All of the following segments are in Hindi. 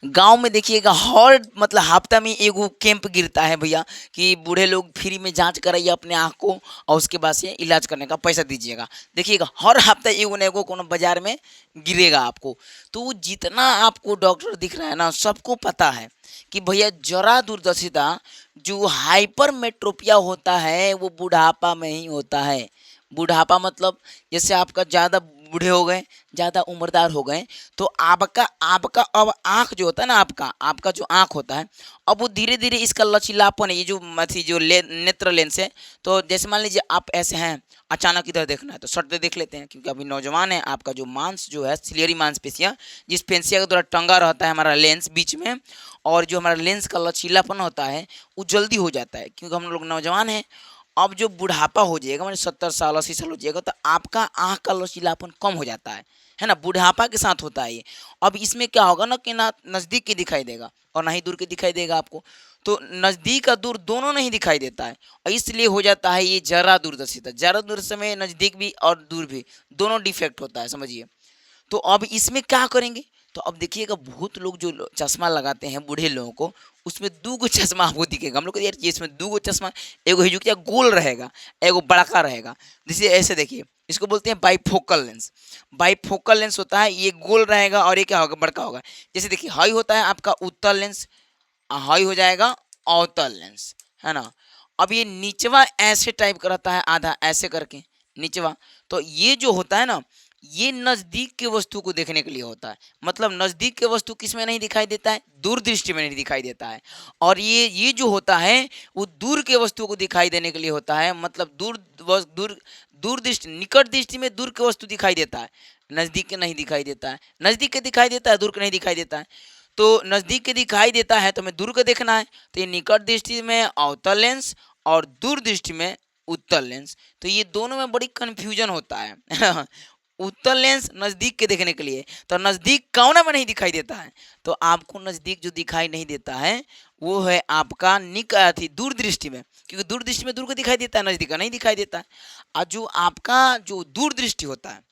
गाँव में देखिएगा हर मतलब हफ्ता में एगो कैंप गिरता है भैया कि बूढ़े लोग फ्री में जांच कराइए अपने आँख को और उसके बाद से इलाज करने का पैसा दीजिएगा। देखिएगा हर हफ्ता एगो न एगो कोनो बाजार में गिरेगा आपको। तो जितना आपको डॉक्टर दिख रहा है ना सबको पता है कि भैया जरा दूरदर्शिता जो हाइपरमेट्रोपिया होता है वो बुढ़ापा में ही होता है। बुढ़ापा मतलब जैसे आपका ज़्यादा बूढ़े हो गए, ज़्यादा उम्रदार हो गए, तो आपका आपका अब आँख जो होता है ना आपका आपका जो आँख होता है, अब वो धीरे-धीरे इसका लचीलापन है, ये जो अथी जो ले नेत्र लेंस है, तो जैसे मान लीजिए आप ऐसे हैं, अचानक इधर देखना है तो सट से देख लेते हैं क्योंकि अभी नौजवान है, आपका जो मांस जो है सिलियरी मांसपेशियाँ, जिस पेशिया के द्वारा टंगा रहता है हमारा लेंस बीच में और जो हमारा लेंस का लचीलापन होता है, वो जल्दी हो जाता है क्योंकि हम लोग नौजवान हैं। अब जो बुढ़ापा हो जाएगा माने 70 साल 80 साल हो जाएगा तो आपका आँख का लचीलापन कम हो जाता है ना? बुढ़ापा के साथ होता है ये। अब इसमें क्या होगा ना कि ना नज़दीक के दिखाई देगा और ना ही दूर के दिखाई देगा आपको। तो नज़दीक और दूर दोनों नहीं दिखाई देता है और इसलिए हो जाता है ये ज़रा दूरदर्शिता। ज़रा दूरदर्शी में नज़दीक भी और दूर भी दोनों डिफेक्ट होता है समझिए। तो अब इसमें क्या करेंगे? तो अब देखिएगा बहुत लोग जो चश्मा लगाते हैं बूढ़े लोगों को, उसमें 2 गो चश्मा आपको दिखेगा। हम लोग को यार ये इसमें 2 गो चश्मा, एगो हिजुकिया गोल रहेगा, एगो बड़का रहेगा। जैसे ऐसे देखिए, इसको बोलते हैं बाइफोकल लेंस। बाइफोकल लेंस होता है, ये गोल रहेगा और ये क्या होगा बड़का होगा। जैसे देखिए हाई होता है आपका उत्तल लेंस, हाई हो जाएगा अवतल लेंस, है ना? अब ये निचवा ऐसे टाइप का रहता है आधा ऐसे करके, निचवा। तो ये जो होता है ना ये नज़दीक के वस्तु को देखने के लिए होता है। मतलब नज़दीक के वस्तु किसमें नहीं दिखाई देता है? दूरदृष्टि में नहीं दिखाई देता है। और ये जो होता है वो दूर के वस्तु को दिखाई देने के लिए होता है। मतलब दूरदृष्टि निकट दृष्टि में दूर के वस्तु दिखाई देता है, नज़दीक के नहीं दिखाई देता है। नज़दीक के दिखाई देता है, दूर के नहीं दिखाई देता है। तो नज़दीक के दिखाई देता है तो हमें दूर का देखना है। तो ये निकट दृष्टि में अवतल लेंस और दूर दृष्टि में उत्तल लेंस। तो ये दोनों में बड़ी कन्फ्यूजन होता है। उत्तल लेंस नज़दीक के देखने के लिए, तो नज़दीक कोने में नहीं दिखाई देता है। तो आपको नज़दीक जो दिखाई नहीं देता है, वो है आपका दूर दृष्टि में, क्योंकि दूर दृष्टि में दूर को दिखाई देता है, नज़दीक का नहीं दिखाई देता है। और जो आपका जो दूर दृष्टि होता है,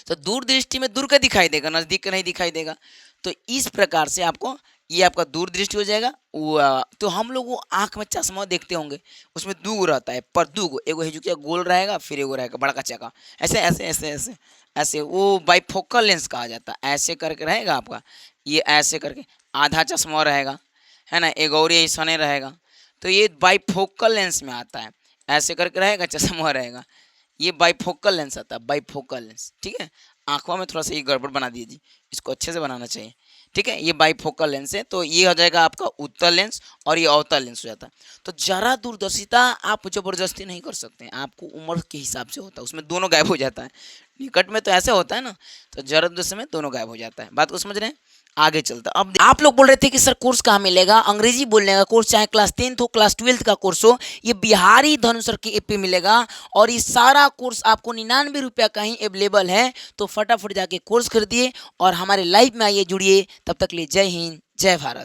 तो दूर दृष्टि में दूर का दिखाई देगा, नज़दीक का नहीं दिखाई देगा। तो इस प्रकार से आपको ये आपका दूर दृष्टि हो जाएगा। तो हम लोग वो आँख में चश्मा देखते होंगे, उसमें 2 गो रहता है, पर 2 गो, एगो हिजुकिया गोल रहेगा, फिर एगो रहेगा बड़का चक्का। ऐसे, ऐसे, ऐसे, ऐसे, ऐसे वो बाइफोकल लेंस कहा जाता है। ऐसे करके रहेगा आपका, ये ऐसे करके आधा चश्मा रहेगा, है ना? एक और ये ऐसने रहेगा। तो ये बाइफोकल लेंस में आता है। ऐसे करके रहेगा, चश्मा रहेगा। ये बाइफोकल लेंस आता है, बाइफोकल लेंस, ठीक है? आँखों में थोड़ा-सा ये गड़बड़ बना दीजिए, इसको अच्छे से बनाना चाहिए, ठीक है? ये बाइफोकल लेंस है, तो ये हो जाएगा आपका उत्तल लेंस और ये अवतल लेंस हो जाता है। तो ज़रा दूरदर्शिता आप ज़बरदस्ती नहीं कर सकते हैं, आपको उम्र के हिसाब से होता है, उसमें दोनों गायब हो जाता है। निकट में तो ऐसे होता है ना, तो ज़रा दूरदर्शी में दोनों गायब हो जाता है। बात को समझ रहे हैं? आगे चलता अब आप लोग बोल रहे थे कि सर कोर्स कहाँ मिलेगा? अंग्रेजी बोलने का कोर्स, चाहे क्लास 10th हो क्लास 12th का कोर्स हो, ये बिहारी धनु सर के ऐप पे मिलेगा और ये सारा कोर्स आपको 99 रुपया का ही अवेलेबल है। तो फटाफट जाके कोर्स खरीदिए और हमारे लाइव में आइए, जुड़िए। तब तक के लिए जय हिंद, जय भारत।